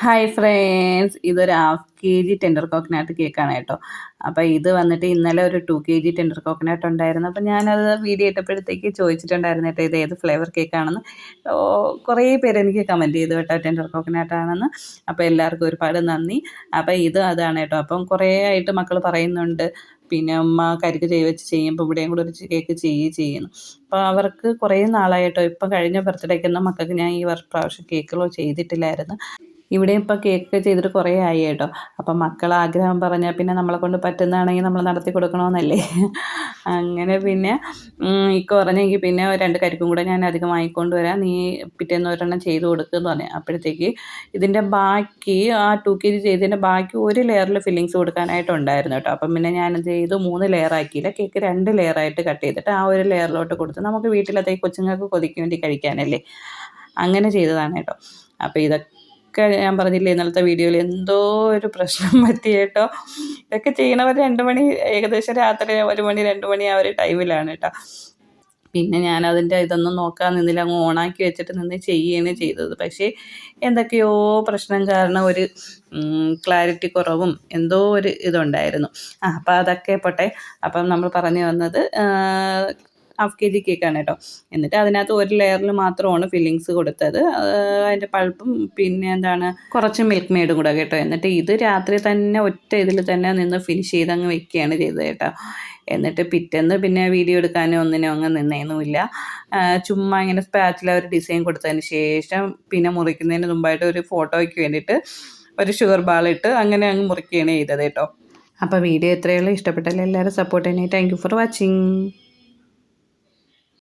Hi friends, ഇതൊരു half kg tender coconut കേക്കാണ് കേട്ടോ. അപ്പോൾ ഇത് വന്നിട്ട് ഇന്നലെ ഒരു 2 kg ടെൻഡർ കോക്കനട്ട് ഉണ്ടായിരുന്നു. അപ്പോൾ ഞാനത് വീഡിയോ ഇട്ടപ്പോഴത്തേക്ക് ചോദിച്ചിട്ടുണ്ടായിരുന്നു കേട്ടോ, ഇത് ഏത് ഫ്ലേവർ കേക്കാണെന്ന്. കുറേ പേര് എനിക്ക് കമൻറ്റ് ചെയ്തു കേട്ടോ, ടെൻഡർ കോക്കനട്ട് ആണെന്ന്. അപ്പോൾ എല്ലാവർക്കും ഒരുപാട് നന്ദി. അപ്പോൾ ഇത് അതാണ് കേട്ടോ. അപ്പം കുറേ ആയിട്ട് മക്കൾ പറയുന്നുണ്ട്, പിന്നെ ഉമ്മ കരിക്ക് വെച്ച് ചെയ്യുമ്പോൾ ഇവിടെയും കൂടെ ഒരു കേക്ക് ചെയ്യുന്നു. അപ്പോൾ അവർക്ക് കുറേ നാളായിട്ടോ. ഇപ്പം കഴിഞ്ഞ ബർത്ത്ഡേക്കൊന്നും മക്കൾക്ക് ഞാൻ ഈ പ്രാവശ്യം കേക്കുകളോ ചെയ്തിട്ടില്ലായിരുന്നു. ഇവിടെ ഇപ്പോൾ കേക്ക് ചെയ്തിട്ട് കുറേ ആയി കേട്ടോ. അപ്പം മക്കൾ ആഗ്രഹം പറഞ്ഞാൽ പിന്നെ നമ്മളെ കൊണ്ട് പറ്റുന്നതാണെങ്കിൽ നമ്മൾ നടത്തി കൊടുക്കണമെന്നല്ലേ. അങ്ങനെ പിന്നെ ഇക്ക പറഞ്ഞെങ്കിൽ പിന്നെ 2 കരിക്കും കൂടെ ഞാൻ അധികം വാങ്ങിക്കൊണ്ട് വരാം, നീ പിറ്റേന്ന് ഒരെണ്ണം ചെയ്ത് കൊടുക്കുമെന്ന് പറഞ്ഞു. അപ്പോഴത്തേക്ക് ഇതിൻ്റെ ബാക്കി ആ 2 kg ചെയ്തതിൻ്റെ ബാക്കി ഒരു ലെയറിൽ ഫില്ലിങ്സ് കൊടുക്കാനായിട്ടുണ്ടായിരുന്നു കേട്ടോ. അപ്പം പിന്നെ ഞാനത് ചെയ്ത് 3 ലെയർ ആക്കിയില്ല, കേക്ക് 2 ലെയറായിട്ട് കട്ട് ചെയ്തിട്ട് ആ ഒരു ലെയറിലോട്ട് കൊടുത്ത് നമുക്ക് വീട്ടിലത്തെ കൊച്ചുങ്ങൾക്ക് കൊതിക്ക് വേണ്ടി കഴിക്കാനല്ലേ, അങ്ങനെ ചെയ്തതാണ് കേട്ടോ. അപ്പോൾ ഇതൊക്കെ ഞാൻ പറഞ്ഞില്ലേ ഇന്നലത്തെ വീഡിയോയിൽ, എന്തോ ഒരു പ്രശ്നം പറ്റി കേട്ടോ. ഇതൊക്കെ ചെയ്യണവർ 2 മണി, ഏകദേശം രാത്രി 1 മണി 2 മണി ആ ഒരു ടൈമിലാണ് കേട്ടോ. പിന്നെ ഞാനതിൻ്റെ ഇതൊന്നും നോക്കാൻ നിന്നില്ല, അങ്ങ് ഓണാക്കി വെച്ചിട്ട് നിന്ന് ചെയ്യുകയാണ് ചെയ്തത്. പക്ഷേ എന്തൊക്കെയോ പ്രശ്നം കാരണം ഒരു ക്ലാരിറ്റി കുറവും എന്തോ ഒരു ഇതുണ്ടായിരുന്നു. അപ്പോൾ അതൊക്കെ പോട്ടെ. അപ്പം നമ്മൾ പറഞ്ഞു വന്നത് ഹാഫ് kg കേക്കാണ് കേട്ടോ. എന്നിട്ട് അതിനകത്ത് ഒരു ലെയറിൽ മാത്രമാണ് ഫില്ലിങ്സ് കൊടുത്തത്, അതിൻ്റെ പൾപ്പും പിന്നെ എന്താണ് കുറച്ച് മിൽക്ക് മെയ്ഡും കൂടെ കേട്ടോ. എന്നിട്ട് ഇത് രാത്രി തന്നെ ഒറ്റ ഇതിൽ തന്നെ നിന്ന് ഫിനിഷ് ചെയ്തങ്ങ് വെക്കുകയാണ് ചെയ്തത് കേട്ടോ. എന്നിട്ട് പിറ്റേന്ന് പിന്നെ വീഡിയോ എടുക്കാനും ഒന്നിനും അങ്ങ് നിന്നേന്നുമില്ല. ചുമ്മാ ഇങ്ങനെ സ്പാച്ചിൽ ഒരു ഡിസൈൻ കൊടുത്തതിന് ശേഷം പിന്നെ മുറിക്കുന്നതിന് മുമ്പായിട്ട് ഒരു ഫോട്ടോയ്ക്ക് വേണ്ടിയിട്ട് ഒരു ഷുഗർ ബാളിട്ട് അങ്ങനെ അങ്ങ് മുറിക്കുകയാണ് ചെയ്തത് കേട്ടോ. അപ്പോൾ വീഡിയോ ഇത്രയുള്ളൂ. ഇഷ്ടപ്പെട്ടല്ലേ എല്ലാവരും സപ്പോർട്ട് ചെയ്യണേ. Thank you for watching.